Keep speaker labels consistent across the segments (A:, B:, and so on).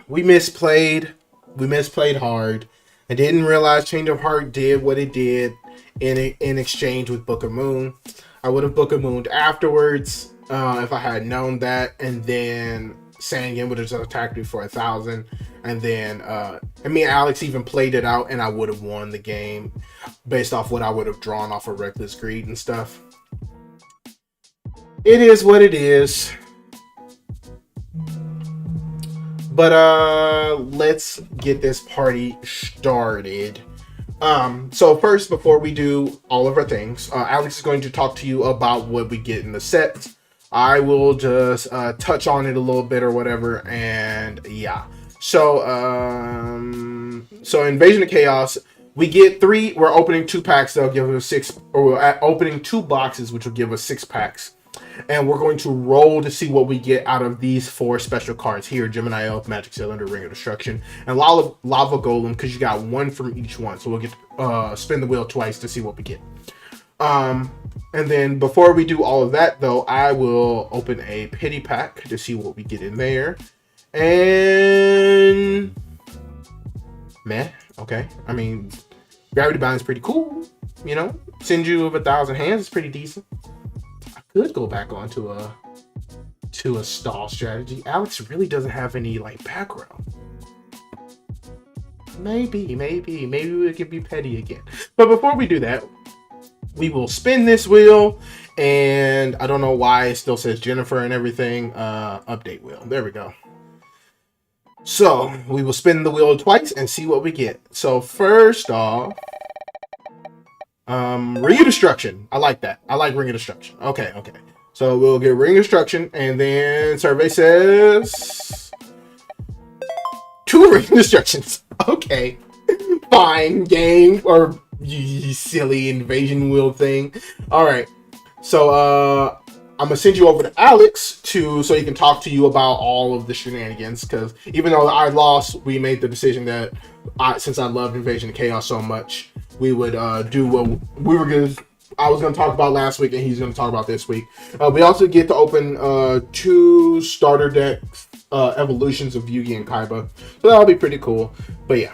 A: we misplayed. We misplayed hard. I didn't realize Change of Heart did what it did in exchange with Book of Moon. I would have Book of Mooned afterwards if I had known that, and then Sangan would have just attacked me for 1,000, and then and me and Alex even played it out, and I would have won the game based off what I would have drawn off of Reckless Greed and stuff. It is what it is. But let's get this party started. So first, before we do all of our things, Alex is going to talk to you about what we get in the set. I will just touch on it a little bit or whatever, and yeah. So Invasion of Chaos, we get 3. We're opening 2 packs. They'll give us 6, or we're opening 2 boxes, which will give us 6 packs. And we're going to roll to see what we get out of these 4 special cards here: Gemini Elf, Magic Cylinder, Ring of Destruction, and Lava Golem, because you got 1 from each one. So we'll get spin the wheel twice to see what we get. And then before we do all of that, though, I will open a pity pack to see what we get in there. And meh, okay. I mean, Gravity Bind is pretty cool. You know, Senju of 1,000 Hands is pretty decent. Could go back on to a stall strategy. Alex really doesn't have any like background. Maybe we could be petty again. But before we do that, we will spin this wheel, and I don't know why it still says Jennifer and everything. Update wheel. There we go. So we will spin the wheel twice and see what we get. So first off, Ring of Destruction. I like that. I like Ring of Destruction. Okay. So we'll get Ring of Destruction, and then survey says 2 Ring of Destructions. Okay. Fine, game, or you silly invasion wheel thing. Alright. So I'm gonna send you over to Alex so he can talk to you about all of the shenanigans, because even though I lost, we made the decision that since I loved Invasion of Chaos so much, we would do what I was going to talk about last week, and he's going to talk about this week. We also get to open 2 starter decks, evolutions of Yugi and Kaiba. So that'll be pretty cool. But yeah.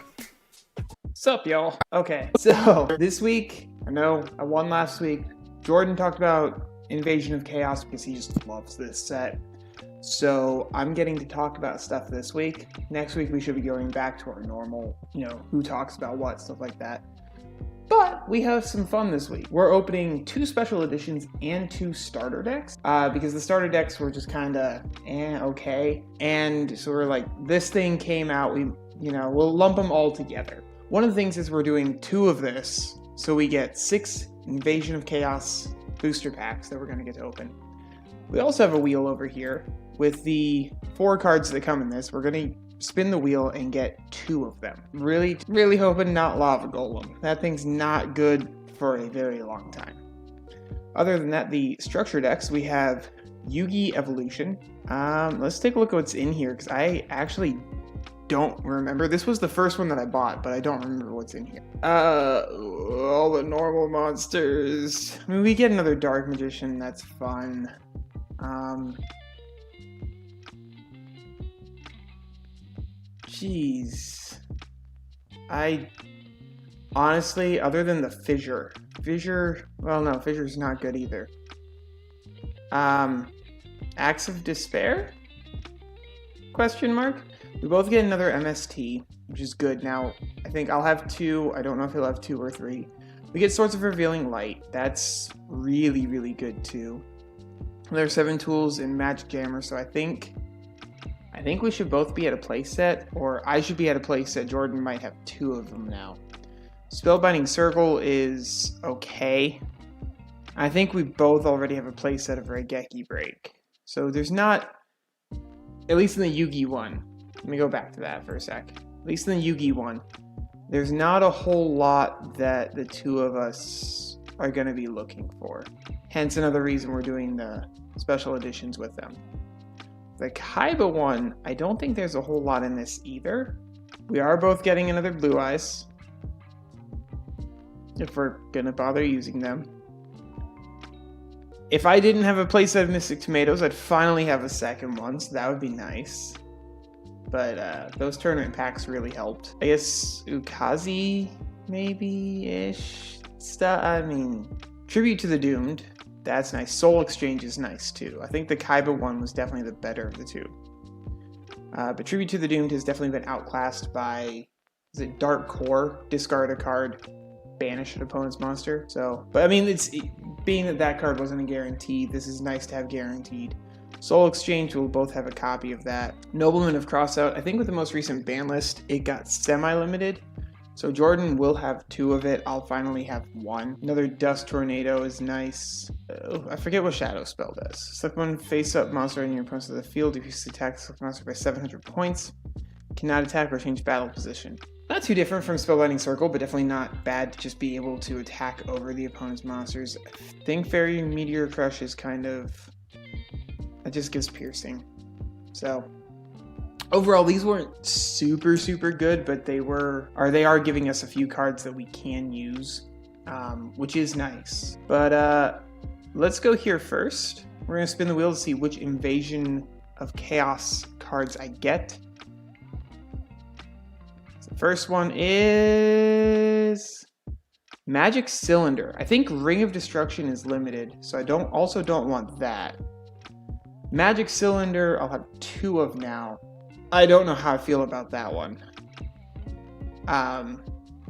B: Sup, y'all? Okay, so this week, I know I won last week. Jordan talked about Invasion of Chaos because he just loves this set. So I'm getting to talk about stuff this week. Next week we should be going back to our normal, who talks about what, stuff like that. But we have some fun this week. We're opening 2 special editions and 2 starter decks because the starter decks were just kind of okay. And so we're like, this thing came out, we'll lump them all together. One of the things is we're doing 2 of this, so we get 6 Invasion of Chaos booster packs that we're going to get to open. We also have a wheel over here with the 4 cards that come in this. We're going to spin the wheel and get 2 of them. Really, really hoping not Lava Golem. That thing's not good for a very long time. Other than that, the structure decks, we have Yugi Evolution. Let's take a look at what's in here, because I actually don't remember. This was the first one that I bought, but I don't remember what's in here. All the normal monsters. I mean, we get another Dark Magician. That's fun. Jeez. I honestly, other than the Fissure's not good either. Acts of Despair? Question mark? We both get another MST, which is good. Now, I think I'll have 2. I don't know if he'll have 2 or 3. We get Swords of Revealing Light. That's really, really good too. There are 7 tools in Magic Jammer, so I think we should both be at a playset, or I should be at a playset. Jordan might have 2 of them now. Spellbinding Circle is okay. I think we both already have a playset of Raigeki Break. So there's not, at least in the Yugi one, let me go back to that for a sec. At least in the Yugi one, there's not a whole lot that the 2 of us are going to be looking for. Hence another reason we're doing the special editions with them. The Kaiba one, I don't think there's a whole lot in this either. We are both getting another Blue Eyes, if we're going to bother using them. If I didn't have a playset of Mystic Tomatoes, I'd finally have a second one, so that would be nice. but those tournament packs really helped. I guess Ukazi maybe-ish stuff. I mean, Tribute to the Doomed, that's nice. Soul Exchange is nice too. I think the Kaiba one was definitely the better of the two. But Tribute to the Doomed has definitely been outclassed by, is it Dark Core? Discard a card, banish an opponent's monster. So, but I mean, it's being that that card wasn't a guarantee, this is nice to have guaranteed. Soul Exchange will both have a copy of that. Nobleman of Crossout, I think with the most recent ban list, it got semi-limited. So Jordan will have 2 of it. I'll finally have 1. Another Dust Tornado is nice. I forget what Shadow Spell does. Select one face-up monster in your opponent's of the field. If you attack the monster by 700 points, cannot attack or change battle position. Not too different from Spellbinding Circle, but definitely not bad to just be able to attack over the opponent's monsters. I think Fairy Meteor Crush is kind of... it just gives piercing. So... overall, these weren't super good, but they are giving us a few cards that we can use, which is nice. But let's go here first. We're gonna spin the wheel to see which Invasion of Chaos cards I get. So the first one is Magic Cylinder. I think Ring of Destruction is limited, so I don't want that. Magic Cylinder, I'll have 2 of now. I don't know how I feel about that one.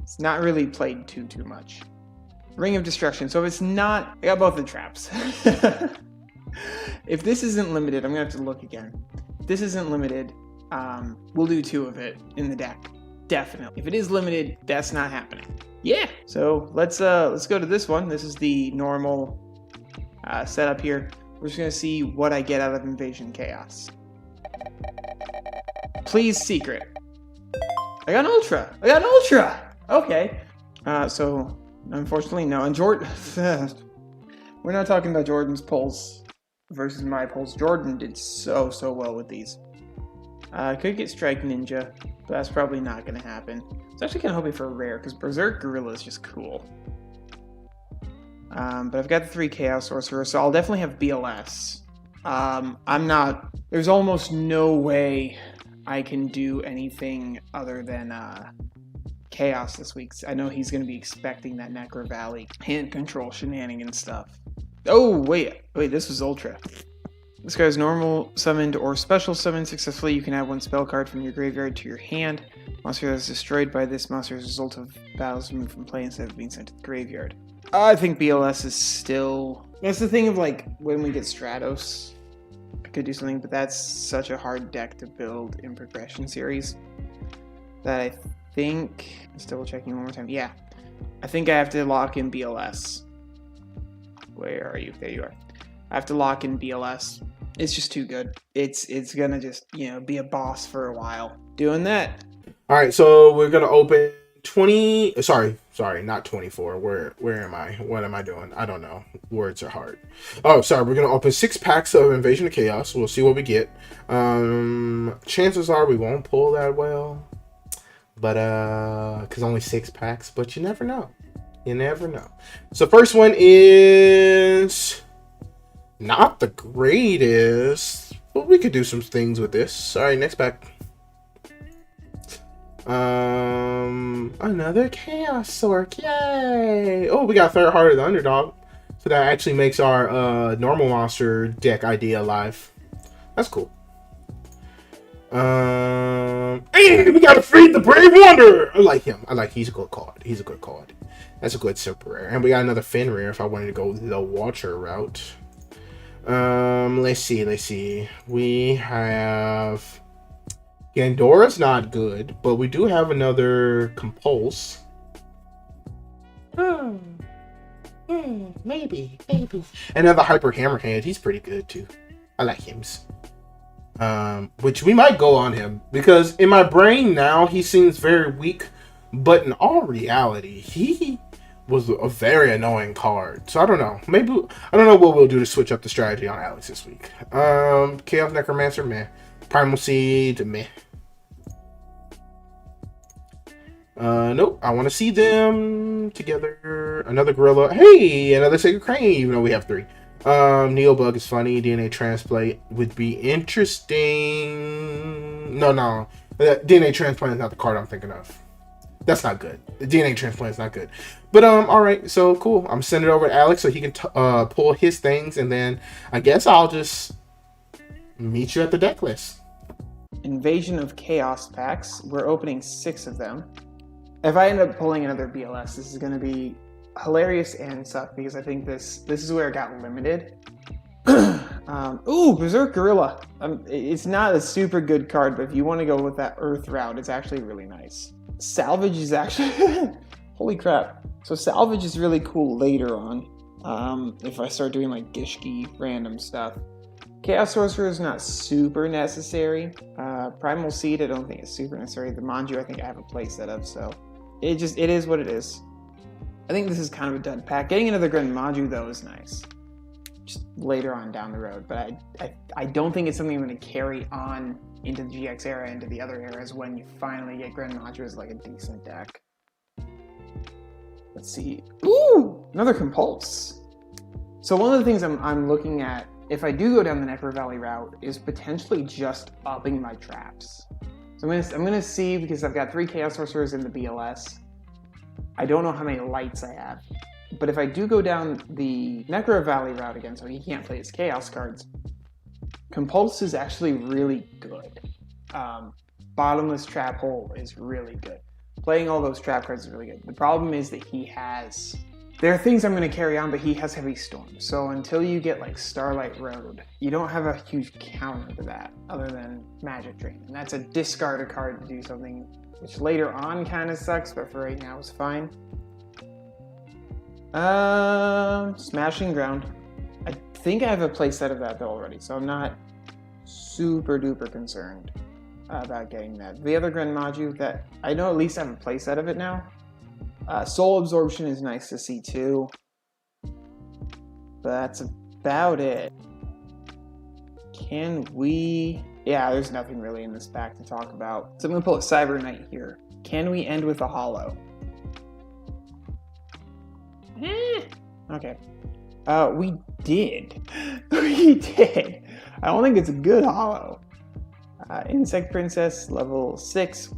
B: It's not really played too much. Ring of Destruction. So if it's not... I got both the traps. If this isn't limited, I'm going to have to look again. If this isn't limited, we'll do 2 of it in the deck. Definitely. If it is limited, that's not happening. Yeah! So let's go to this one. This is the normal setup here. We're just going to see what I get out of Invasion Chaos. Please, secret. I got an ultra. Okay. So, unfortunately, no. And Jordan... we're not talking about Jordan's pulls versus my pulls. Jordan did so well with these. I could get Strike Ninja, but that's probably not going to happen. I was actually kind of hoping for a rare, because Berserk Gorilla is just cool. But I've got the 3 Chaos Sorcerer, so I'll definitely have BLS. There's almost no way I can do anything other than Chaos this week. I know he's going to be expecting that Necro Valley hand control shenanigan stuff. Oh, wait, this was Ultra. This guy's normal summoned or special summoned successfully. You can add 1 spell card from your graveyard to your hand. Monster that is destroyed by this monster as a result of battles removed from play instead of being sent to the graveyard. I think BLS is still... that's the thing of, like, when we get Stratos, I could do something, but that's such a hard deck to build in Progression Series that I think... just double checking one more time. Yeah. I think I have to lock in BLS. Where are you? There you are. I have to lock in BLS. It's just too good. It's gonna just, be a boss for a while. Doing that.
A: All right, so we're gonna open 20. Sorry, not 24. Where am I? What am I doing? I don't know. Words are hard. Oh, sorry. We're gonna open 6 packs of Invasion of Chaos. We'll see what we get. Chances are we won't pull that well, but because only 6 packs. But you never know. You never know. So first one is not the greatest, but we could do some things with this. All right, next pack. Another Chaos Sork. Yay! Oh, we got 3rd Heart of the Underdog. So that actually makes our normal monster deck idea alive. That's cool. And we gotta Feed the Brave Wanderer! I like him. He's a good card. That's a good super rare. And we got another Fenrir if I wanted to go the Watcher route. Let's see. We have Gandora's not good, but we do have another Compulse. Maybe. Another Hyper Hammerhand. He's pretty good too. I like him. Which we might go on him because in my brain now he seems very weak, but in all reality he was a very annoying card. So I don't know. I don't know what we'll do to switch up the strategy on Alex this week. Chaos Necromancer, meh. Primal Seed, meh. Nope. I want to see them together. Another Gorilla. Hey, another Sacred Crane, even though we have 3. Neobug is funny. DNA Transplant would be interesting. No. DNA transplant is not the card I'm thinking of. That's not good. The DNA transplant is not good. But all right, so cool. I'm sending it over to Alex so he can pull his things, and then I guess I'll just meet you at the deck list.
B: Invasion of Chaos packs. We're opening 6 of them. If I end up pulling another BLS, this is going to be hilarious and suck because I think this is where it got limited. Ooh, Berserk Gorilla. It's not a super good card, but if you want to go with that Earth route, it's actually really nice. Salvage is actually... Holy crap. So Salvage is really cool later on. If I start doing like Gishki random stuff. Chaos Sorcerer is not super necessary. Primal Seed I don't think is super necessary. The Manju I think I have a playset of, so it is what it is. I think this is kind of a dud pack. Getting another Grand Manju though is nice. Just later on down the road, but I don't think it's something I'm going to carry on into the GX era, into the other eras when you finally get Grand Manju as like a decent deck. Let's see. Ooh, another Compulse. So one of the things I'm looking at, if I do go down the Necro Valley route, is potentially just upping my traps. So I'm gonna see, because I've got 3 Chaos Sorcerers in the BLS. I don't know how many lights I have. But if I do go down the Necro Valley route again, so he can't play his Chaos cards, Compulse is actually really good. Bottomless Trap Hole is really good. Playing all those trap cards is really good. The problem is that there are things I'm going to carry on, but he has Heavy Storm. So until you get like Starlight Road, you don't have a huge counter to that other than Magic Drain. And that's a discard a card to do something, which later on kind of sucks, but for right now is fine. Smashing Ground. I think I have a playset of that though already, so I'm not super duper concerned about getting that. The other Grand Maju that I know at least I have a playset of it now. Soul Absorption is nice to see too. But that's about it. Can we... Yeah, there's nothing really in this pack to talk about. So I'm going to pull a Cyber Knight here. Can we end with a holo? Okay. We did. We did. I don't think it's a good holo. Insect Princess, level 6.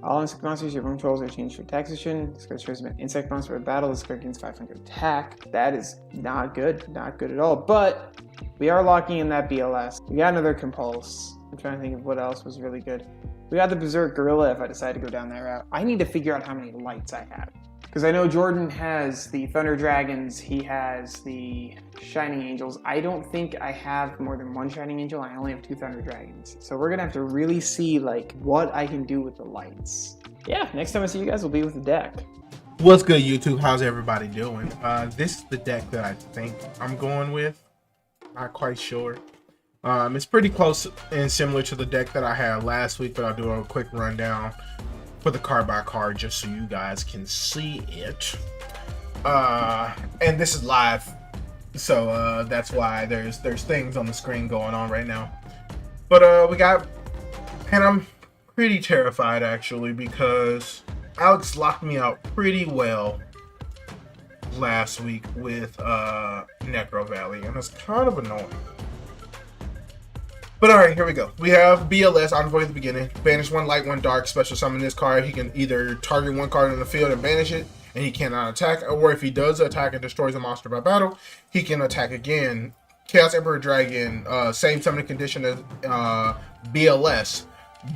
B: All insect monsters you have controls are changed to attack position. This card shows an insect monster in battle. This card gains 500 attack. That is not good. Not good at all. But we are locking in that BLS. We got another Compulse. I'm trying to think of what else was really good. We got the Berserk Gorilla if I decide to go down that route. I need to figure out how many lights I have. Because I know Jordan has the Thunder Dragons, he has the Shining Angels. I don't think I have more than 1 Shining Angel, I only have 2 Thunder Dragons. So we're gonna have to really see like what I can do with the lights. Yeah, next time I see you guys will be with the deck.
A: What's good, YouTube? How's everybody doing? This is the deck that I think I'm going with. Not quite sure. It's pretty close and similar to the deck that I had last week, but I'll do a quick rundown for the card by card just so you guys can see it. And this is live, so that's why there's things on the screen going on right now. But we got, and I'm pretty terrified actually because Alex locked me out pretty well last week with Necro Valley, and it's kind of annoying. But alright, here we go. We have BLS, Envoy at the beginning. Banish 1 light, 1 dark, special summon this card. He can either target 1 card in the field and banish it, and he cannot attack, or if he does attack and destroys a monster by battle, he can attack again. Chaos Emperor Dragon, same summoning condition as BLS,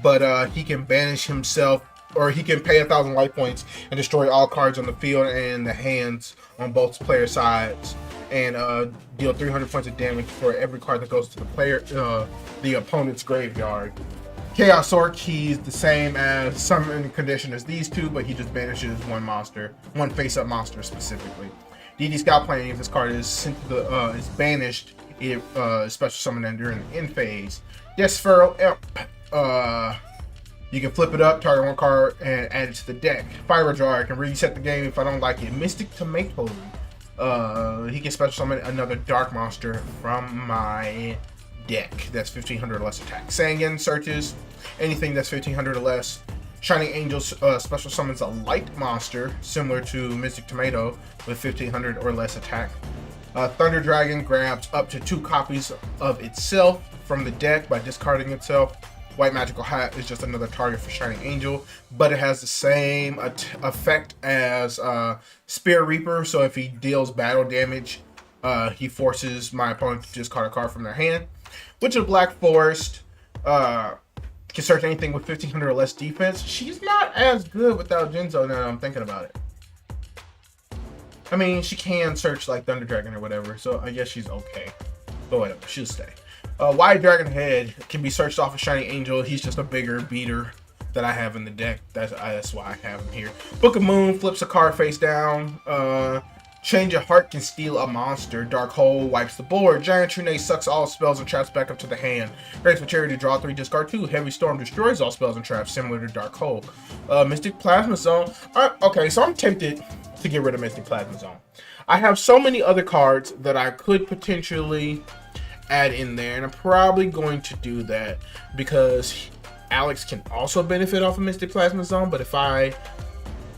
A: but he can banish himself, or he can pay 1,000 life points and destroy all cards on the field and the hands on both player sides, and deal 300 points of damage for every card that goes to the opponent's graveyard. Chaos Orc, he's the same as summoning condition as these two, but he just banishes 1 monster, 1 face-up monster specifically. DD Scout Plane, if this card is sent to the is banished, it special summon during the end phase. Desphero Imp, you can flip it up, target 1 card, and add it to the deck. Fire Jar, I can reset the game if I don't like it. Mystic Tomato, he can special summon another dark monster from my deck. That's 1,500 or less attack. Sangan searches anything that's 1,500 or less. Shining Angels special summons a light monster similar to Mystic Tomato with 1,500 or less attack. Thunder Dragon grabs up to 2 copies of itself from the deck by discarding itself. White Magical Hat is just another target for Shining Angel, but it has the same effect as Spear Reaper. So if he deals battle damage, he forces my opponent to discard a card from their hand. Witch of Black Forest can search anything with 1500 or less defense. She's not as good without Jinzo now that I'm thinking about it. I mean, she can search like Thunder Dragon or whatever, so I guess she's okay. But whatever, she'll stay. Wide Dragon Head can be searched off of Shining Angel. He's just a bigger beater that I have in the deck. That's why I have him here. Book of Moon flips a card face down. Change of Heart can steal a monster. Dark Hole wipes the board. Giant Trune sucks all spells and traps back up to the hand. Graceful Charity, draw 3, discard 2. Heavy Storm destroys all spells and traps, similar to Dark Hole. Mystic Plasma Zone. Okay, so I'm tempted to get rid of Mystic Plasma Zone. I have so many other cards that I could potentially add in there, and I'm probably going to do that because Alex can also benefit off of Mystic Plasma Zone, but if I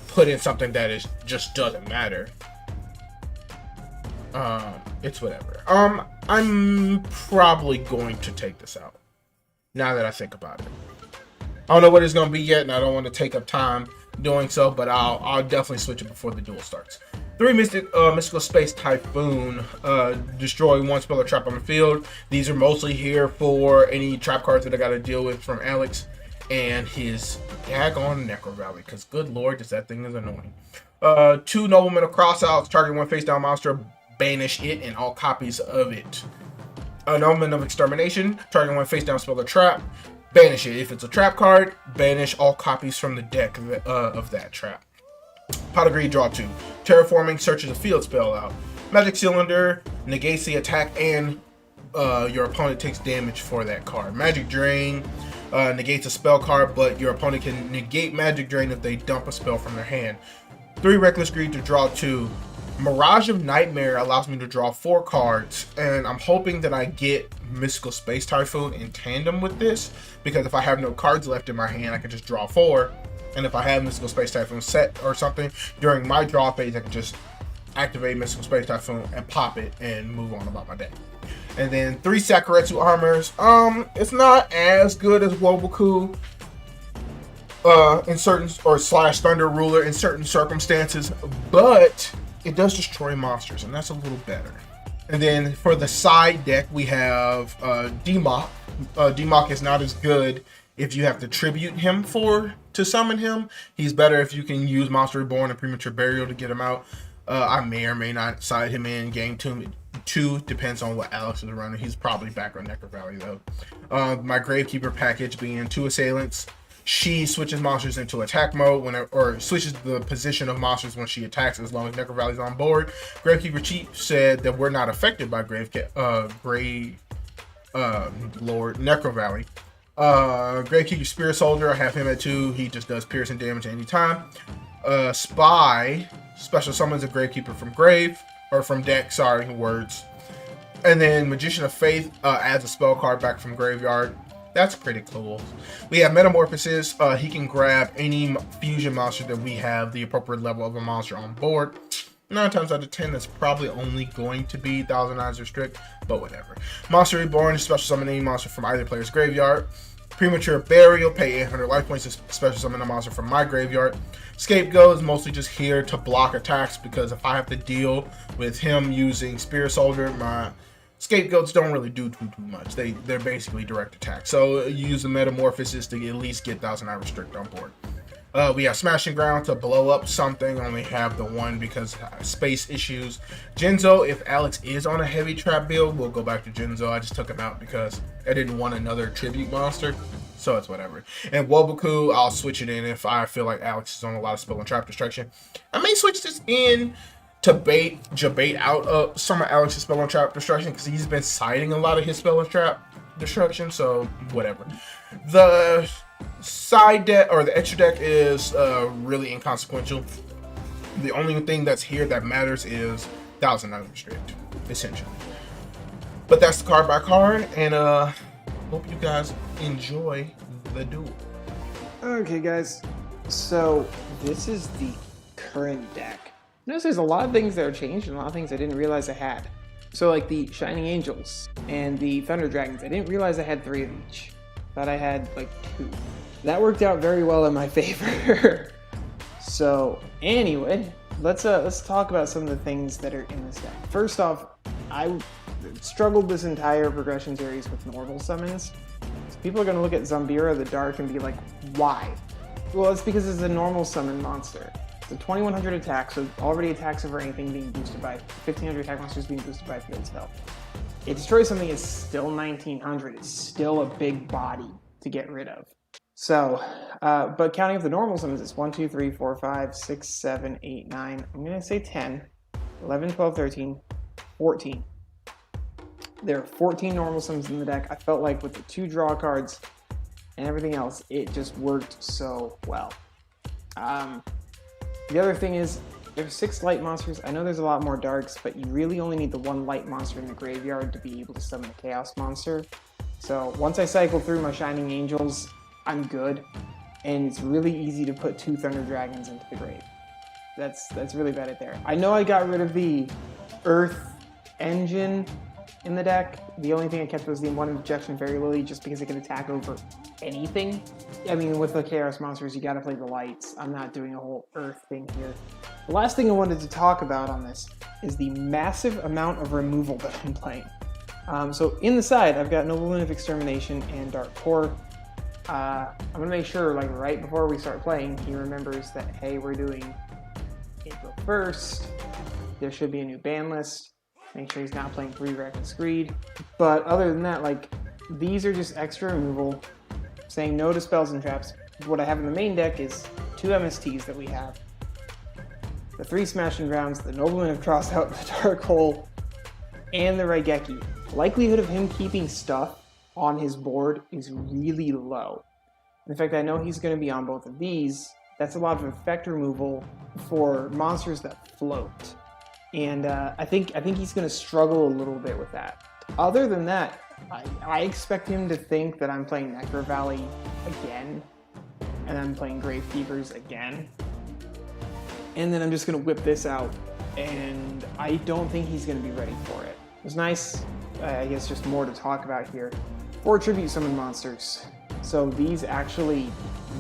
A: put in something that just doesn't matter, it's whatever. I'm probably going to take this out now that I think about it. I don't know what it's going to be yet, and I don't want to take up time doing so, but I'll definitely switch it before the duel starts. 3 Mystical Space Typhoon. Destroy 1 spell or trap on the field. These are mostly here for any trap cards that I got to deal with from Alex and his daggone Necro Valley, because good lord, that thing is annoying. 2 Noblemen of Crossouts. Target 1 face down monster. Banish it and all copies of it. A Nobleman of Extermination. Target 1 face down spell or trap. Banish it. If it's a trap card, banish all copies from the deck of that trap. Pot of Greed, draw 2. Terraforming, searches a field spell out. Magic Cylinder negates the attack and your opponent takes damage for that card. Magic Drain negates a spell card, but your opponent can negate Magic Drain if they dump a spell from their hand. 3 Reckless Greed to draw 2. Mirage of Nightmare allows me to draw 4 cards, and I'm hoping that I get Mystical Space Typhoon in tandem with this, because if I have no cards left in my hand, I can just draw 4. And if I have Mystical Space Typhoon set or something, during my draw phase, I can just activate Mystical Space Typhoon and pop it and move on about my day. And then 3 Sakuretsu Armors. It's not as good as Woboku in certain, or slash Thunder Ruler in certain circumstances, but it does destroy monsters, and that's a little better. And then for the side deck, we have D-Mok. D-Mok is not as good if you have to tribute him to summon him. He's better if you can use Monster Reborn and Premature Burial to get him out. I may or may not side him in game 2, depends on what Alex is running. He's probably back on Necro Valley though. My Gravekeeper package being 2 Assailants. She switches monsters into attack mode or switches the position of monsters when she attacks, as long as Necro Valley's on board. Gravekeeper Chief said that we're not affected by Lord Necro Valley. Gravekeeper Spirit Soldier, I have him at 2. He just does piercing damage at any time. Spy special summons a Gravekeeper from grave, or from deck, sorry, words. And then Magician of Faith adds a spell card back from graveyard. That's pretty cool. We have Metamorphosis. He can grab any fusion monster that we have the appropriate level of a monster on board. 9 times out of 10, that's probably only going to be Thousand Eyes Restrict, but whatever. Monster Reborn, special summon any monster from either player's graveyard. Premature Burial, pay 800 life points to special summon a monster from my graveyard. Scapegoat is mostly just here to block attacks, because if I have to deal with him using Spear Soldier, my Scapegoats don't really do too much. They're basically direct attack. So you use the Metamorphosis to at least get Thousand Eye Restrict on board. We have Smashing Ground to blow up something. Only have the 1 because space issues. Jinzo, if Alex is on a heavy trap build, we'll go back to Jinzo. I just took him out because I didn't want another tribute monster. So it's whatever. And Woboku, I'll switch it in if I feel like Alex is on a lot of spell and trap destruction. I may switch this in to bait out some of Alex's spell and trap destruction, because he's been citing a lot of his spell and trap destruction, so whatever. The side deck, or the extra deck, is really inconsequential. The only thing that's here that matters is Thousand Eye Restrict, essentially. But that's the card by card, and hope you guys enjoy the duel.
B: Okay, guys, so this is the current deck. Notice there's a lot of things that are changed and a lot of things I didn't realize I had. So like the Shining Angels and the Thunder Dragons, I didn't realize I had 3 of each. Thought I had like 2. That worked out very well in my favor. So anyway, let's talk about some of the things that are in this deck. First off, I struggled this entire progression series with normal summons. So people are going to look at Zambira the Dark and be like, why? Well, it's because it's a normal summon monster. It's a 2100 attack, so already attacks over anything being boosted by 1500 attack monsters being boosted by field spell. It destroys something is still 1900. It's still a big body to get rid of. So, but counting up the normal summons, it's 1, 2, 3, 4, 5, 6, 7, 8, 9. I'm going to say 10, 11, 12, 13, 14. There are 14 normal summons in the deck. I felt like with the 2 draw cards and everything else, it just worked so well. The other thing is, there's 6 light monsters. I know there's a lot more darks, but you really only need the 1 light monster in the graveyard to be able to summon a chaos monster. So once I cycle through my Shining Angels, I'm good. And it's really easy to put 2 Thunder Dragons into the grave. That's really bad at there. I know I got rid of the Earth engine in the deck. The only thing I kept was the 1 Injection Fairy Lily, just because it can attack over anything. I mean, with the Chaos Monsters, you gotta play the lights. I'm not doing a whole Earth thing here. The last thing I wanted to talk about on this is the massive amount of removal that I'm playing. So in the side, I've got Nobleman of Extermination and Dark Core. I'm gonna make sure, like right before we start playing, he remembers that, hey, we're doing April 1st. There should be a new ban list. Make sure he's not playing 3 Reckless Greed. But other than that, like, these are just extra removal, saying no to spells and traps. What I have in the main deck is 2 MSTs that we have, the 3 Smashing Grounds, the Nobleman of Crossout, the Dark Hole, and the Raigeki. Likelihood of him keeping stuff on his board is really low. In fact, I know he's going to be on both of these. That's a lot of effect removal for monsters that float. And I think he's going to struggle a little bit with that. Other than that, I expect him to think that I'm playing Necro Valley again, and I'm playing Grave Fevers again. And then I'm just going to whip this out, and I don't think he's going to be ready for it. There's nice, I guess just more to talk about here. 4 Tribute Summon monsters. So these actually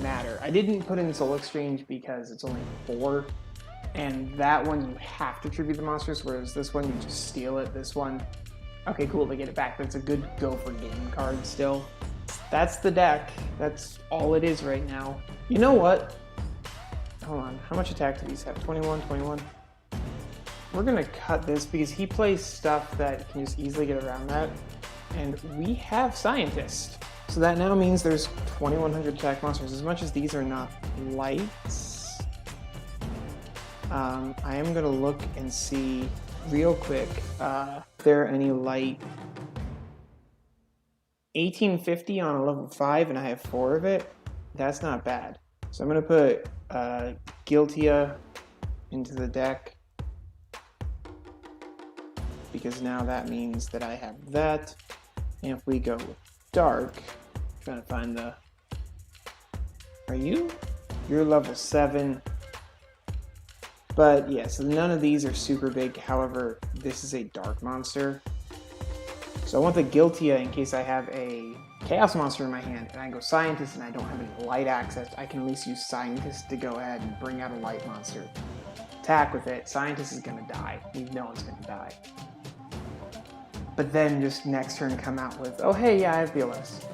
B: matter. I didn't put in Soul Exchange because it's only 4. And that one you have to tribute the monsters, whereas this one you just steal it. This one, okay, cool, they get it back, but it's a good go for game card still. That's the deck. That's all it is right now. You know what? Hold on, how much attack do these have? 21, 21? We're gonna cut this because he plays stuff that can just easily get around that. And we have Scientist. So that now means there's 2100 attack monsters. As much as these are not lights, I am going to look and see real quick if there are any light. 1850 on a level 5, and I have 4 of it. That's not bad. So I'm going to put Guiltia into the deck, because now that means that I have that. And if we go with Dark, I'm trying to find the... Are you? You're level 7. But yeah, so none of these are super big. However, this is a dark monster. So I want the Guiltia in case I have a Chaos monster in my hand and I go Scientist and I don't have any light access. I can at least use Scientist to go ahead and bring out a light monster. Attack with it. Scientist is going to die. We know it's going to die. But then just next turn come out with, oh hey, yeah, I have BLS.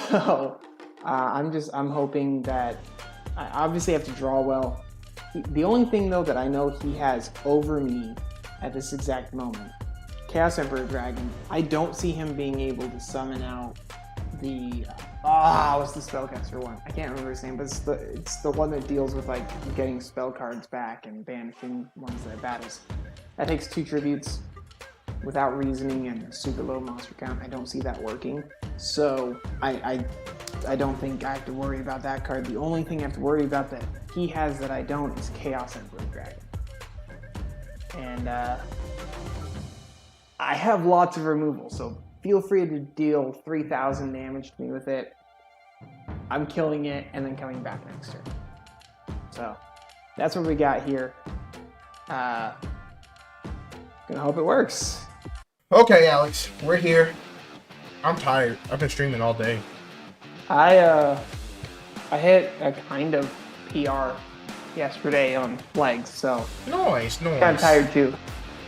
B: So I'm hoping that I obviously have to draw well. The only thing, though, that I know he has over me at this exact moment, Chaos Emperor Dragon, I don't see him being able to summon out the... what's the spellcaster one? I can't remember his name, but it's the one that deals with, like, getting spell cards back and banishing ones that battles. That takes 2 tributes without reasoning and a super low monster count. I don't see that working. So, I don't think I have to worry about that card. The only thing I have to worry about that he has that I don't is Chaos Emperor Dragon. And I have lots of removal, so feel free to deal 3000 damage to me with it. I'm killing it and then coming back next turn. So that's what we got here. Gonna hope it works.
A: Okay, Alex, we're here. I'm tired. I've been streaming all day.
B: I hit a kind of PR yesterday on legs, so
A: Nice.
B: kind of tired too.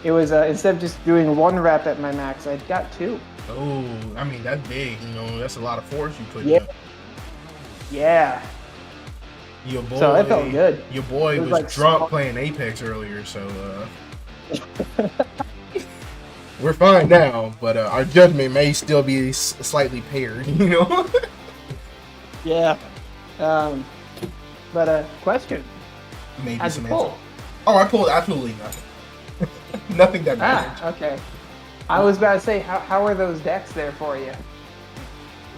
B: It was instead of just doing 1 rep at my max, I got 2.
A: Oh, I mean that's big. You know, that's a lot of force you put.
B: Yeah. Yeah.
A: Your boy.
B: So that felt good.
A: Your boy was
B: like
A: drunk playing Apex earlier, so we're fine now. But our judgment may still be slightly paired. You know.
B: Yeah. But question.
A: Maybe
B: How'd
A: some
B: you pull?
A: answer. Oh, I pulled absolutely nothing. Nothing that mattered.
B: Okay. I was about to say, how are those decks there for you?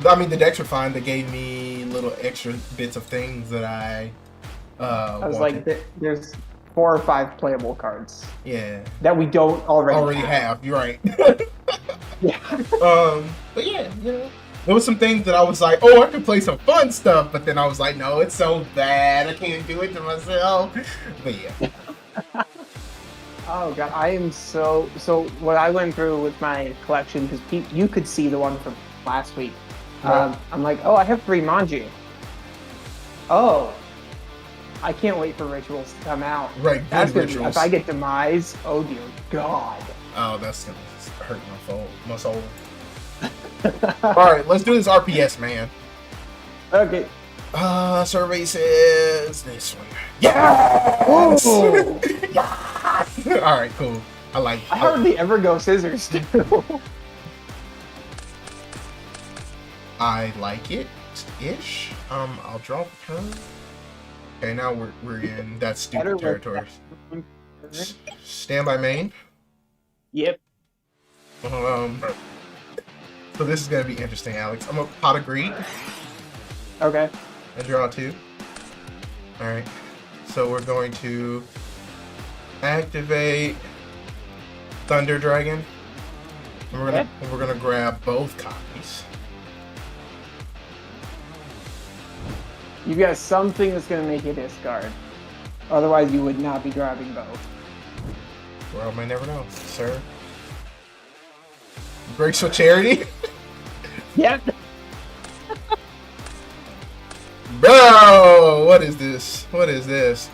A: I mean, the decks were fine. They gave me little extra bits of things that I
B: was
A: wanted.
B: like, there's 4 or 5 playable cards.
A: Yeah.
B: That we don't already
A: have. You're right.
B: Yeah.
A: But yeah, you know, there was some things that I was like, oh, I could play some fun stuff, but then I was like, no, it's so bad, I can't do it to myself. But yeah.
B: Oh god, I am so what I went through with my collection, because you could see the one from last week.
A: Right.
B: I'm like, oh, I have 3 Manji. Oh, I can't wait for rituals to come out.
A: Right,
B: That's
A: good
B: gonna be,
A: rituals.
B: if I get demise, oh dear god.
A: Oh, that's gonna hurt my soul. Alright, let's do this RPS, man.
B: Okay.
A: Survey says this one. Yes!
B: Ooh.
A: Yes! Alright, cool. I like it.
B: I hardly ever go scissors too.
A: I like it ish. I'll draw the turn. Okay, now we're in that stupid territory. Stand by main.
B: Yep.
A: So this is gonna be interesting, Alex. I'm a pot of greed.
B: Okay.
A: And draw 2. Alright. So we're going to activate Thunder Dragon. And we're gonna grab both copies.
B: You've got something that's gonna make you discard. Otherwise you would not be grabbing both.
A: Well, may never know, sir. Graceful Charity?
B: Yep.
A: Bro! What is this? What is this?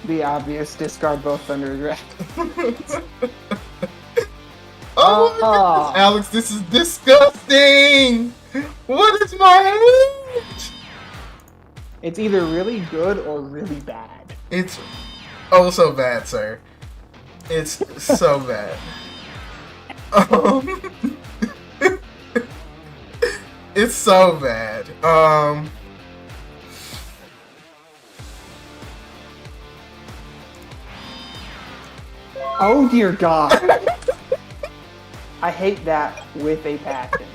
B: The obvious discard both Thunder Dragons.
A: Oh my goodness, Alex, this is disgusting! What is my age?
B: It's either really good or really bad.
A: It's oh so bad, sir. It's so bad. It's so bad.
B: Oh dear God. I hate that with a passion.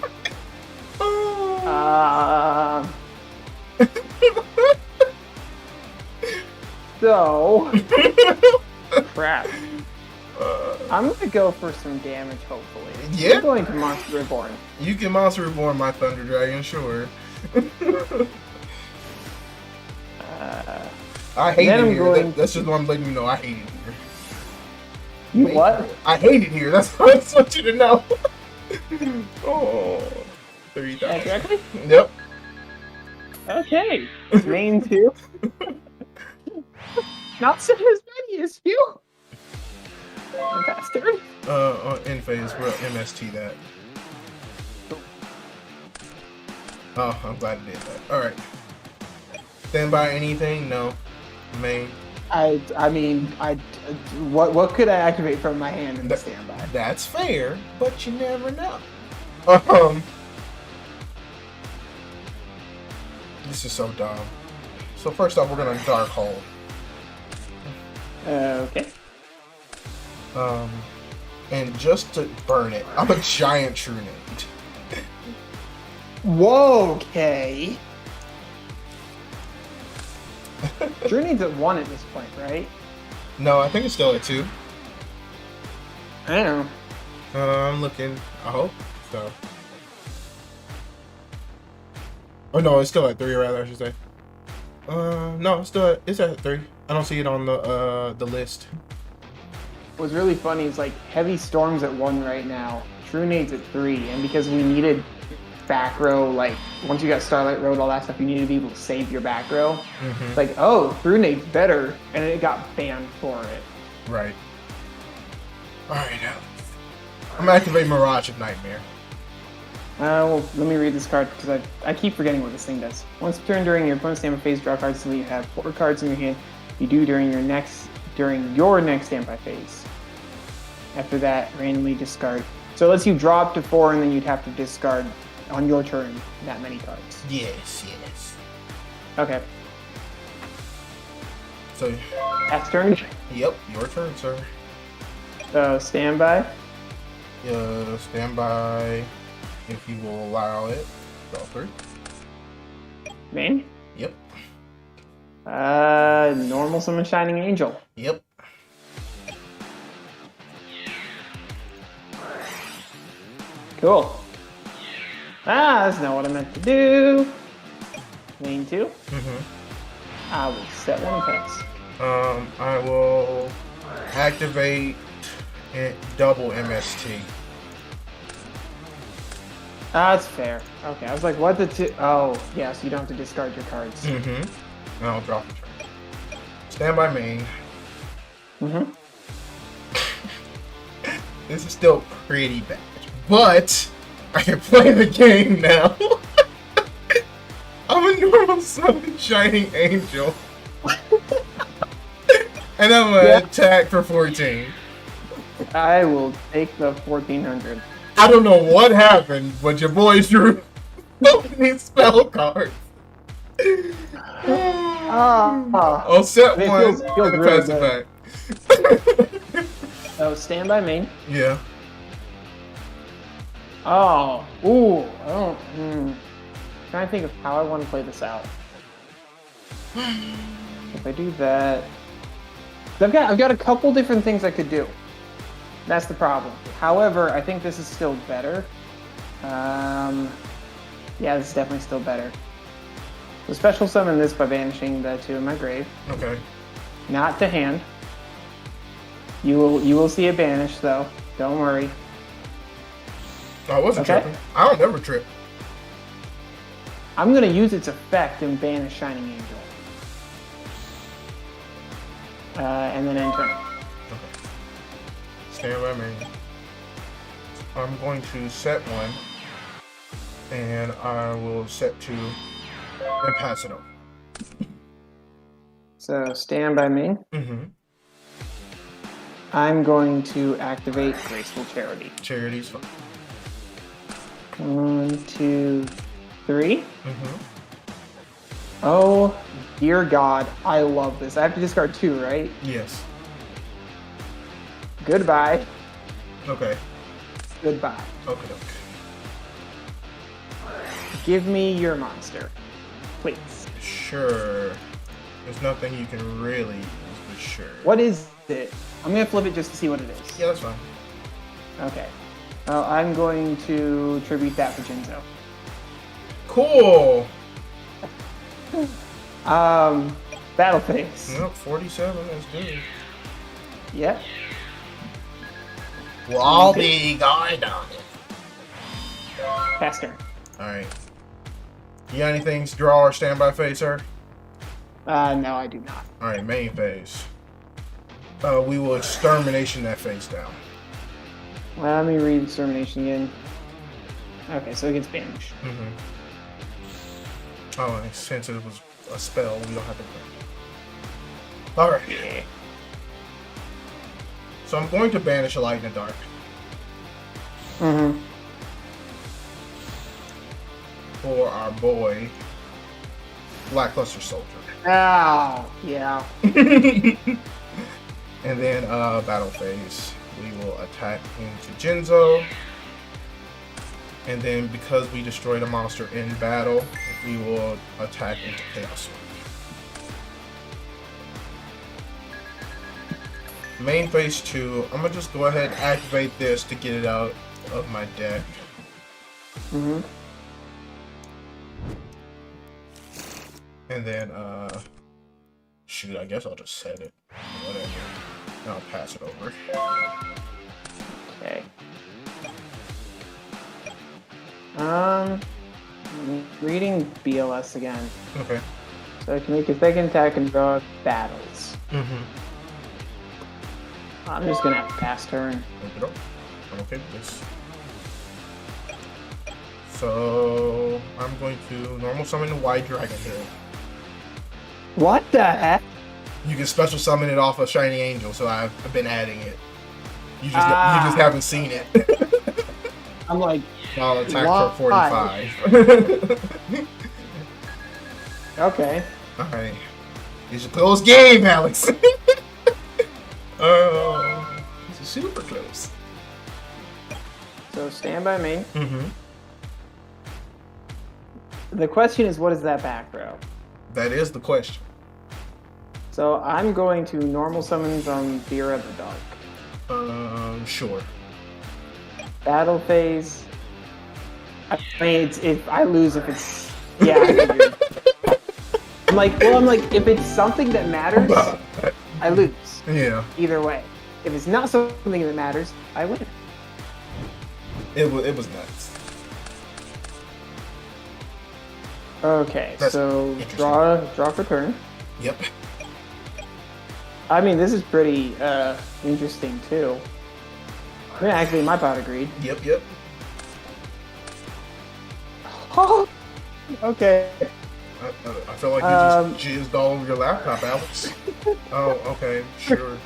B: So crap. I'm gonna go for some damage, hopefully.
A: Yeah.
B: I'm going to Monster Reborn.
A: You can Monster Reborn my Thunder Dragon, sure. I hate it here. That's just what I'm letting you know. I hate it here.
B: You what?
A: I hate it here. That's what I just want you to know. Oh, 3,000.
B: Exactly?
A: Yep.
B: Okay. Main 2. Not so as many as you. Faster.
A: In phase, we'll MST that. Oh, I'm glad I did that. Alright. Stand by anything? No. Main.
B: I mean, what could I activate from my hand in the standby?
A: That's fair, but you never know. This is so dumb. So first off, we're gonna Dark Hole.
B: Okay.
A: And just to burn it, I'm a giant True Nade.
B: Whoa, okay. True Nade's at 1 at this point, right?
A: No, I think it's still at 2.
B: I don't know.
A: I'm looking. I hope so. Oh no, it's still at 3, rather I should say. No, it's at 3. I don't see it on the list.
B: What's really funny is like Heavy Storm's at 1 right now. True Nade's at 3, and because we needed back row, like once you got Starlight Road, all that stuff, you needed to be able to save your back row. It's like, oh, True Nade's better, and it got banned for it.
A: Right. Alright, now. I'm gonna activate Mirage of Nightmare.
B: Well, let me read this card because I keep forgetting what this thing does. Once per turn during your opponent's standby phase, draw cards until you have 4 cards in your hand. You do during your next standby phase. After that, randomly discard. So it lets you draw up to 4, and then you'd have to discard on your turn that many cards.
A: Yes.
B: Okay.
A: So.
B: That's turn.
A: Yep, your turn, sir.
B: So standby.
A: Standby. If you will allow it. Draw 3.
B: Main?
A: Yep.
B: Normal summon Shining Angel.
A: Yep.
B: Cool. That's not what I meant to do. Main 2. I will set 1 pass.
A: I will activate double MST.
B: That's fair. Okay, I was like, what the two? Oh, yeah, so you don't have to discard your cards.
A: I'll drop the turn. Standby main. This is still pretty bad, but I can play the game now. I'm a normal summon Shining Angel. And I'm gonna attack for 14.
B: I will take the 1400.
A: I don't know what happened, but your boy drew so many spell cards. I'll set one
B: feels
A: and
B: really
A: pass it back.
B: Oh, standby main.
A: Yeah.
B: Oh, ooh, trying to think of how I want to play this out. If I do that, I've got a couple different things I could do. That's the problem. However, I think this is still better. Yeah, this is definitely still better. So special summon this by banishing the 2 in my grave.
A: Okay.
B: Not to hand. You will see it banished though. Don't worry.
A: I wasn't tripping. I don't ever trip.
B: I'm gonna use its effect and banish Shining Angel. And then end turn.
A: Okay. Stand by me. I'm going to set 1. And I will set 2 and pass it over.
B: So stand by me. I'm going to activate Graceful Charity.
A: Charity's fine.
B: 1, 2, 3. Oh, dear God, I love this. I have to discard 2, right?
A: Yes.
B: Goodbye.
A: Okay.
B: Goodbye.
A: Okay.
B: Give me your monster, please.
A: Sure. There's nothing you can really use, but sure.
B: What is it? I'm gonna flip it just to see what it is.
A: Yeah, that's fine.
B: Okay. Well, I'm going to tribute that for Jinzo.
A: Cool.
B: Battle phase.
A: Nope, 47. That's good.
B: Yep.
A: Well, I'll be going on it.
B: Pass turn.
A: All right. You got anything to draw or standby phase, sir?
B: No, I do not.
A: All right, main phase. We will extermination that face down.
B: Let me read Extermination again. Okay, so it gets banished.
A: Oh, and since it was a spell, we don't have to. All right.
B: Yeah.
A: So I'm going to banish a light in the dark. For our boy, Lackluster Soldier.
B: Oh, yeah.
A: And then battle phase. We will attack into Jinzo. And then because we destroyed a monster in battle, we will attack into Chaos. Main phase 2, I'm gonna just go ahead and activate this to get it out of my deck. And then, shoot, I guess I'll just set it. Whatever. And I'll pass it over.
B: Okay. I'm reading BLS again.
A: Okay.
B: So I can make a second attack and draw battles.
A: Mm-hmm.
B: I'm just gonna have a pass turn.
A: Okay, this. So I'm going to normal summon the white dragon here.
B: What the heck?
A: You can special summon it off of Shiny Angel, so I've been adding it. You just haven't seen it.
B: I'm like,
A: I'll attack for 45.
B: Okay.
A: Alright. It's a close game, Alex. It's super close.
B: So stand by me.
A: Mm-hmm.
B: The question is, what is that back row?
A: That is the question.
B: So I'm going to normal summon from Fear of the Dark.
A: Sure.
B: Battle phase. I mean, if I lose, if it's I figured. I'm like, if it's something that matters, I lose.
A: Yeah.
B: Either way, if it's not something that matters, I win.
A: It was nuts.
B: Okay,
A: That's
B: so draw for turn.
A: Yep.
B: I mean, this is pretty interesting too. I mean, actually, my bot agreed.
A: Yep.
B: Oh, okay.
A: I feel like you just jizzed all over your laptop, Alex. Oh, okay, sure.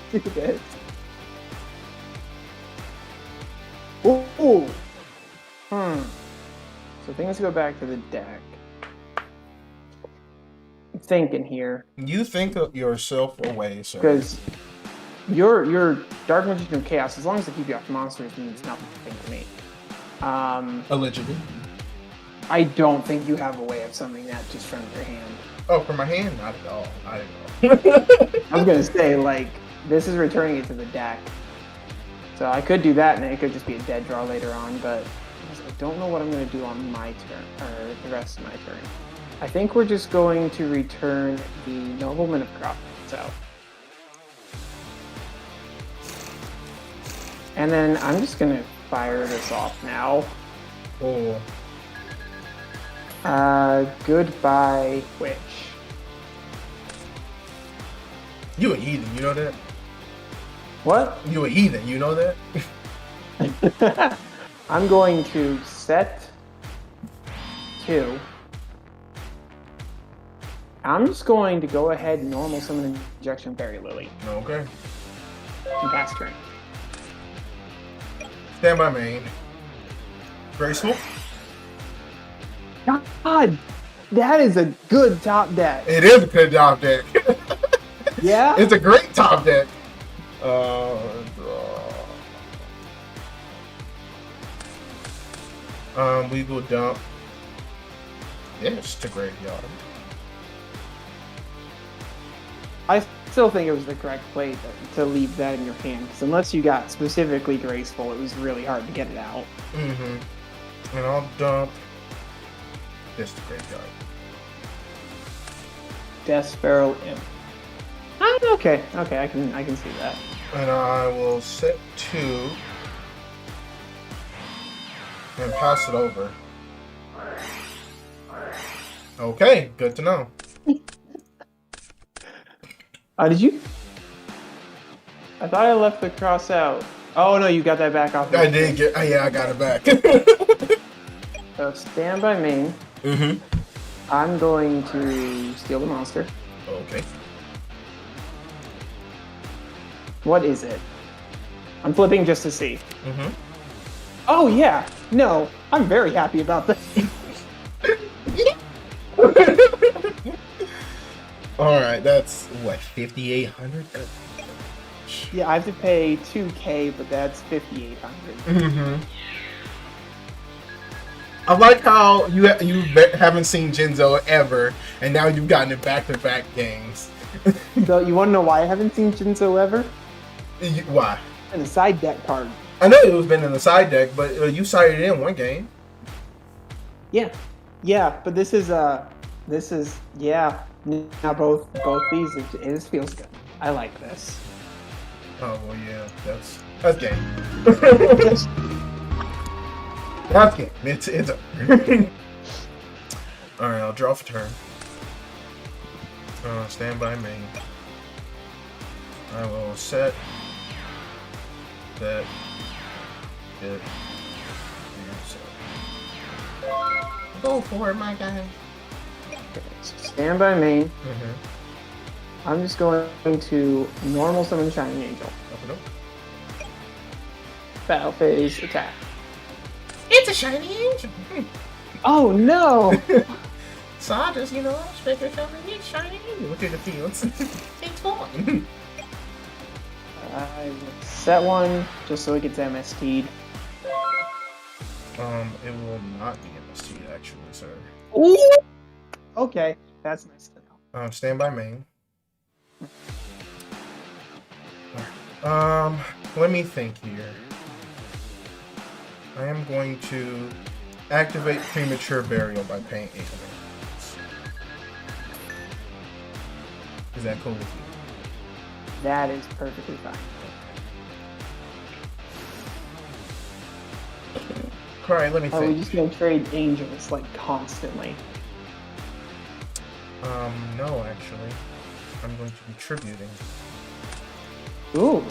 B: Ooh. So things go back to the deck. I'm thinking here.
A: You think of yourself away, sir.
B: Because your Dark Magician of Chaos, as long as they keep you off monsters, means nothing to me.
A: Allegedly.
B: I don't think you have a way of summoning that just from your hand.
A: Oh, from my hand? Not at all. I didn't know.
B: I was gonna say, like, this is returning it to the deck. So I could do that and it could just be a dead draw later on, but I don't know what I'm gonna do on my turn, or the rest of my turn. I think we're just going to return the Nobleman of Crop. So. And then I'm just gonna fire this off now.
A: Oh.
B: Goodbye, Witch.
A: You a heathen, you know that?
B: What?
A: You a heathen, you know that?
B: I'm going to set 2. I'm just going to go ahead and normal summon Injection Fairy Lily.
A: Okay.
B: And pass turn.
A: Stand by main. Graceful.
B: God, that is a good top deck.
A: It is a good top deck.
B: Yeah?
A: It's a great top deck. We will dump this to graveyard.
B: I still think it was the correct play to leave that in your hand, because unless you got specifically graceful, it was really hard to get it out.
A: Mm-hmm. And I'll dump this to graveyard.
B: Death Sparrow Imp. Okay, I can see that.
A: And I will set 2 and pass it over. Okay, good to know.
B: Did you? I thought I left the cross out. Oh no, you got that back off.
A: I did get. Yeah, I got it back.
B: So stand by main.
A: Mm-hmm.
B: I'm going to steal the monster.
A: Okay.
B: What is it? I'm flipping just to see.
A: Mm-hmm.
B: Oh yeah, no, I'm very happy about this.
A: All right, that's what, 5,800.
B: Yeah, I have to pay 2K, but that's 5,800.
A: Mm-hmm. I like how you haven't seen Jinzo ever, and now you've gotten it back-to-back games.
B: So you want to know why I haven't seen Jinzo ever?
A: Why?
B: And a side deck card.
A: I know it was been in the side deck, but you sided it in one game.
B: Yeah, but this is now both these it feels good. I like this.
A: Oh well, yeah, that's game. Okay, it's over. Alright, I'll draw for turn. Stand by me. I will set that it go for it, my guy.
B: Okay, so stand by me. I'm just going to normal summon Shining Angel. Battle phase attack.
A: It's a Shining Angel!
B: Oh no!
A: So I just, special summon it's Shining Angel. Look at the fields. It's fun.
B: I will set one just so it gets MST'd.
A: It will not be MST actually, sir.
B: Ooh! Okay, that's nice to know.
A: Stand by main. Let me think here. I am going to activate premature burial by paying 8 minutes. Is that cool with you?
B: That is perfectly fine.
A: Alright, let me
B: Are we
A: think.
B: just gonna trade angels like constantly?
A: No, actually. I'm going to be tributing.
B: Ooh.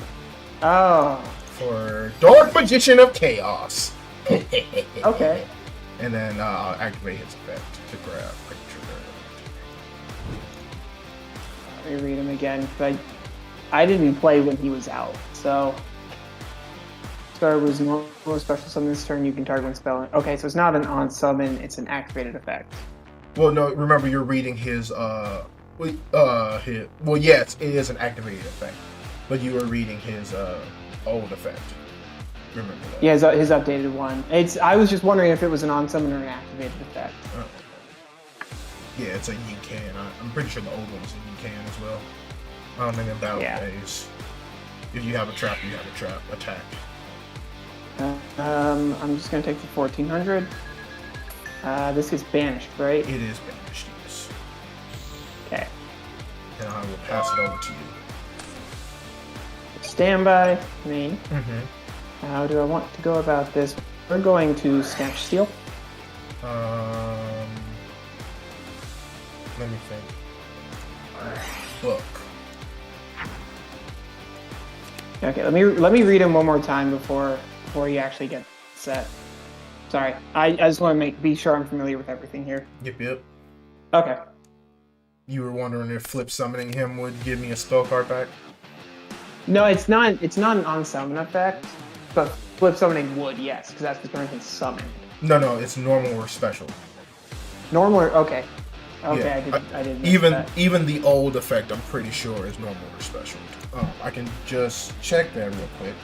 B: Oh.
A: For Dark Magician of Chaos.
B: Okay.
A: And then I'll activate his effect to grab premature burial.
B: Let me read him again. But I didn't play when he was out, so. Star was normal special summon this turn. You can target one spell. Okay, so it's not an on summon; it's an activated effect.
A: Well, no. Remember, you're reading his well, yes, it is an activated effect, but you were reading his old effect. Remember that?
B: Yeah, his updated one. I was just wondering if it was an on summon or an activated effect.
A: Yeah, it's a you can. I'm pretty sure the old one's a you can as well. And then battle phase. If you have a trap, you have a trap attack.
B: I'm just gonna take the 1400. This gets banished, right?
A: It is banished, yes.
B: Okay.
A: And I will pass it over to you.
B: Standby, me.
A: Mm-hmm.
B: How do I want to go about this? We're going to Snatch Steal.
A: Let me think. Book.
B: Okay, let me read him one more time before you actually get set. Sorry, I just want to be sure I'm familiar with everything here.
A: Yep.
B: Okay.
A: You were wondering if flip summoning him would give me a spell card back?
B: No, it's not an on summon effect, but flip summoning would, yes, because that's the turn he's summoned.
A: No, it's normal or special.
B: Normal or okay.
A: Yeah,
B: I didn't.
A: Even the old effect, I'm pretty sure is normal or special. I can just check that real quick.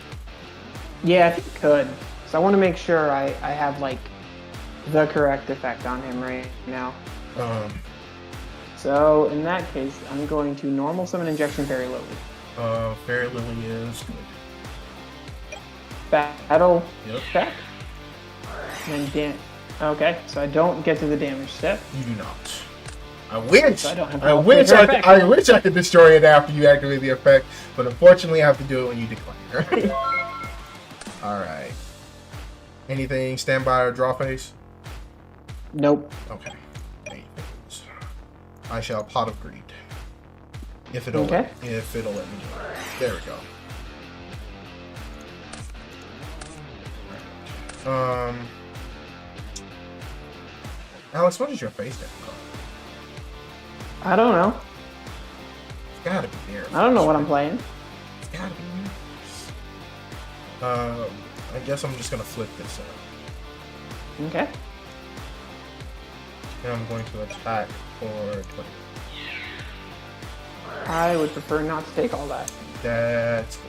B: Yeah, if you could. So I want to make sure I have like the correct effect on him right now. So in that case, I'm going to normal summon injection Fairy Lily.
A: Fairy Lily is good.
B: Battle.
A: Yep.
B: Check. And then okay, so I don't get to the damage step.
A: You do not. I wish.
B: So
A: I wish I could destroy it after you activate the effect, but unfortunately, I have to do it when you declare. All right. Anything standby or draw phase?
B: Nope.
A: Okay. I shall Pot of Greed. If it'll
B: Okay.
A: let me do it. There we go. Right. Alex, what is your face down card?
B: I don't know.
A: It's gotta be there.
B: I don't know what I'm playing.
A: It's gotta be there. I guess I'm just gonna flip this up.
B: Okay.
A: And I'm going to attack for 20.
B: I would prefer not to take all that.
A: That's good.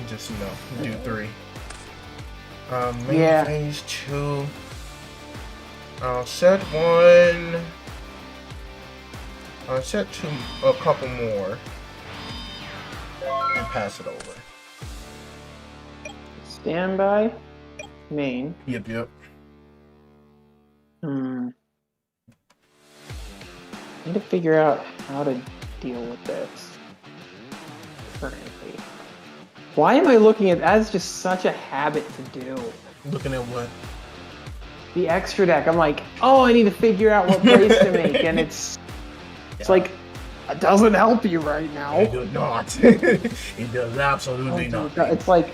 A: Just, do 3. Main phase 2. I'll set 1. I'll set 2, a couple more. And pass it over.
B: Standby. Main.
A: Yep.
B: I need to figure out how to deal with this currently. Why am I looking at that? Is just such a habit to do.
A: Looking at what?
B: The extra deck. I'm like, oh, I need to figure out what place to make, and it's like, it doesn't help you right now.
A: It does not. It does absolutely not.
B: It's like,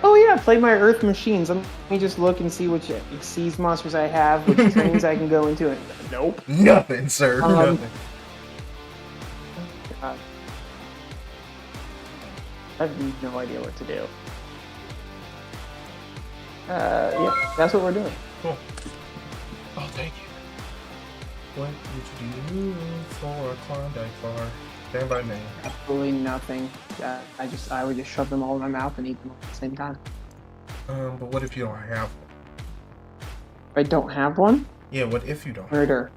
B: oh yeah, play my Earth Machines. Let me just look and see which Seas monsters I have, which trains I can go into. And nope.
A: Nothing, sir. Nothing.
B: God. I have no idea what to do. Yeah, that's what we're doing.
A: Cool. Oh, thank you. What would you do for a Klondike bar? Stand by me.
B: Absolutely nothing. I would just shove them all in my mouth and eat them at the same time.
A: But what if you don't have one?
B: If I don't have one?
A: Yeah, what if you don't?
B: Murder.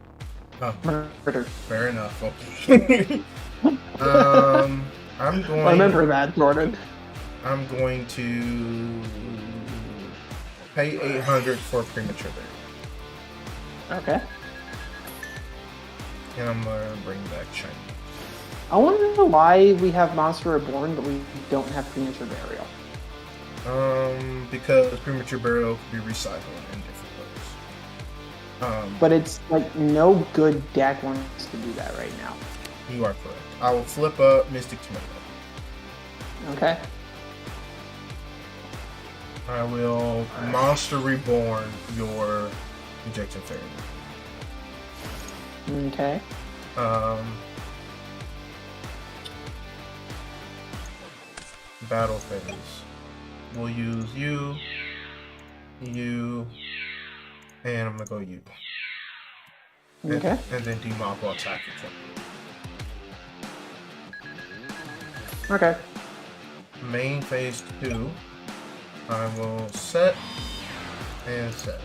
A: Oh,
B: Murder.
A: fair enough. Okay. I'm going.
B: Remember that, Jordan.
A: I'm going to pay $800 for premature berry.
B: Okay.
A: And I'm gonna bring back shiny.
B: I want to know why we have Monster Reborn, but we don't have Premature Burial.
A: Because premature burial can be recycled in different ways.
B: But it's like no good deck wants to do that right now.
A: You are correct. I will flip up Mystic Tomato.
B: Okay.
A: I will Monster Reborn your Ejection Fairy.
B: Okay.
A: Battle phase. We'll use you, and I'm gonna go you.
B: Okay.
A: And then Demob will attack you.
B: Okay.
A: Main phase 2. I will set and set.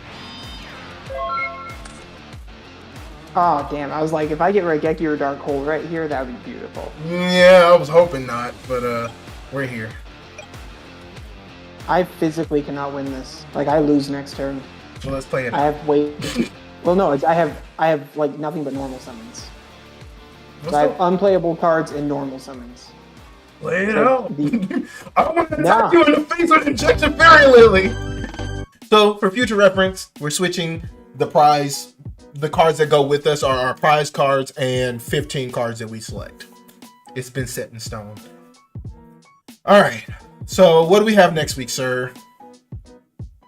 B: Oh, damn. I was like, if I get Raigeki or Dark Hole right here, that would be beautiful.
A: Yeah, I was hoping not, but we're here.
B: I physically cannot win this. Like, I lose next turn.
A: So let's play it.
B: I have well, no, I have like nothing but normal summons. So I have unplayable cards and normal summons.
A: Play it
B: So
A: out. I don't want to attack you in the face with Injection Fairy Lily. So for future reference, we're switching the prize. The cards that go with us are our prize cards and 15 cards that we select. It's been set in stone. All right. So what do we have next week, sir?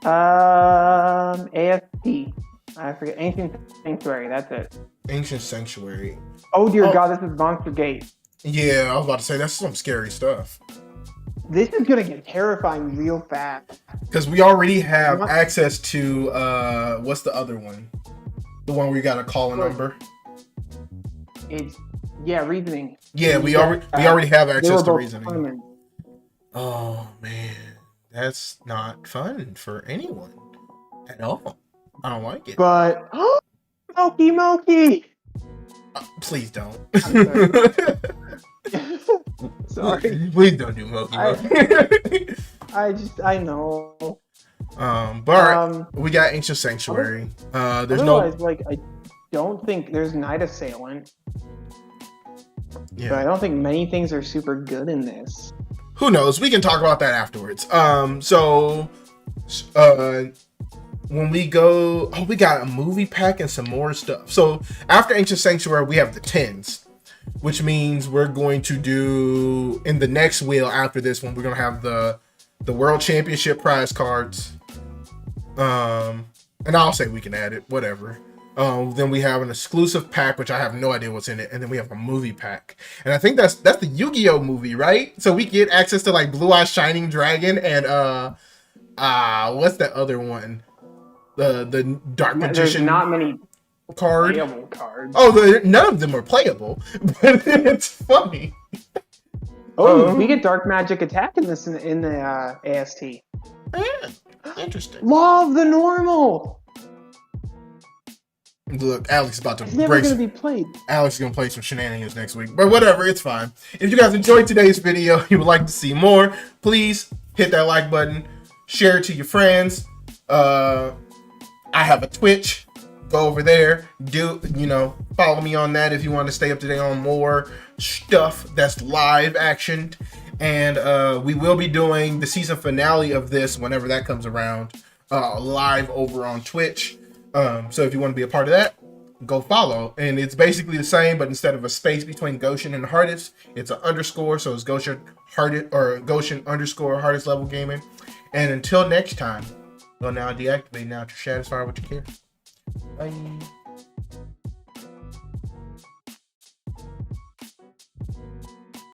B: AFP. I forget. Ancient Sanctuary. That's it.
A: Ancient Sanctuary.
B: Oh dear God, this is Monster Gate.
A: Yeah, I was about to say that's some scary stuff.
B: This is gonna get terrifying real fast.
A: Because we already have access to what's the other one? The one where you gotta call a number.
B: It's reasoning.
A: Yeah, we already have access to reasoning.
B: Tournament.
A: Oh man, that's not fun for anyone at all. I don't like it.
B: But Moki.
A: Please don't.
B: Sorry.
A: Please don't do Moki.
B: I know.
A: But we got Ancient Sanctuary. There's
B: I don't think there's Night Assailant.
A: Yeah.
B: But I don't think many things are super good in this.
A: Who knows? We can talk about that afterwards. When we go, we got a movie pack and some more stuff. So after Ancient Sanctuary, we have the 10s, which means we're going to do in the next wheel after this one. We're gonna have the World Championship prize cards. And I'll say we can add it, whatever. Then we have an exclusive pack, which I have no idea what's in it, and then we have a movie pack, and I think that's the Yugioh movie, right? So we get access to like Blue Eye Shining Dragon and what's that other one? The Dark Magician.
B: There's not many
A: playable
B: cards.
A: Oh, none of them are playable, but it's funny.
B: We get Dark Magic Attack in this in the AST.
A: Yeah, interesting.
B: Law of the Normal.
A: Look, Alex is about to
B: It's never going to be played.
A: Alex is going to play some shenanigans next week. But whatever, it's fine. If you guys enjoyed today's video, you would like to see more, please hit that like button. Share it to your friends. I have a Twitch. Go over there. Follow me on that if you want to stay up to date on more stuff that's live actioned. And we will be doing the season finale of this whenever that comes around, live over on Twitch. So if you want to be a part of that, go follow. And it's basically the same, but instead of a space between Goshen and Hardest, it's an underscore. So it's Goshen Hardest or Goshen underscore Hardest Level Gaming. And until next time, well, now deactivate now to satisfy what you care. Bye.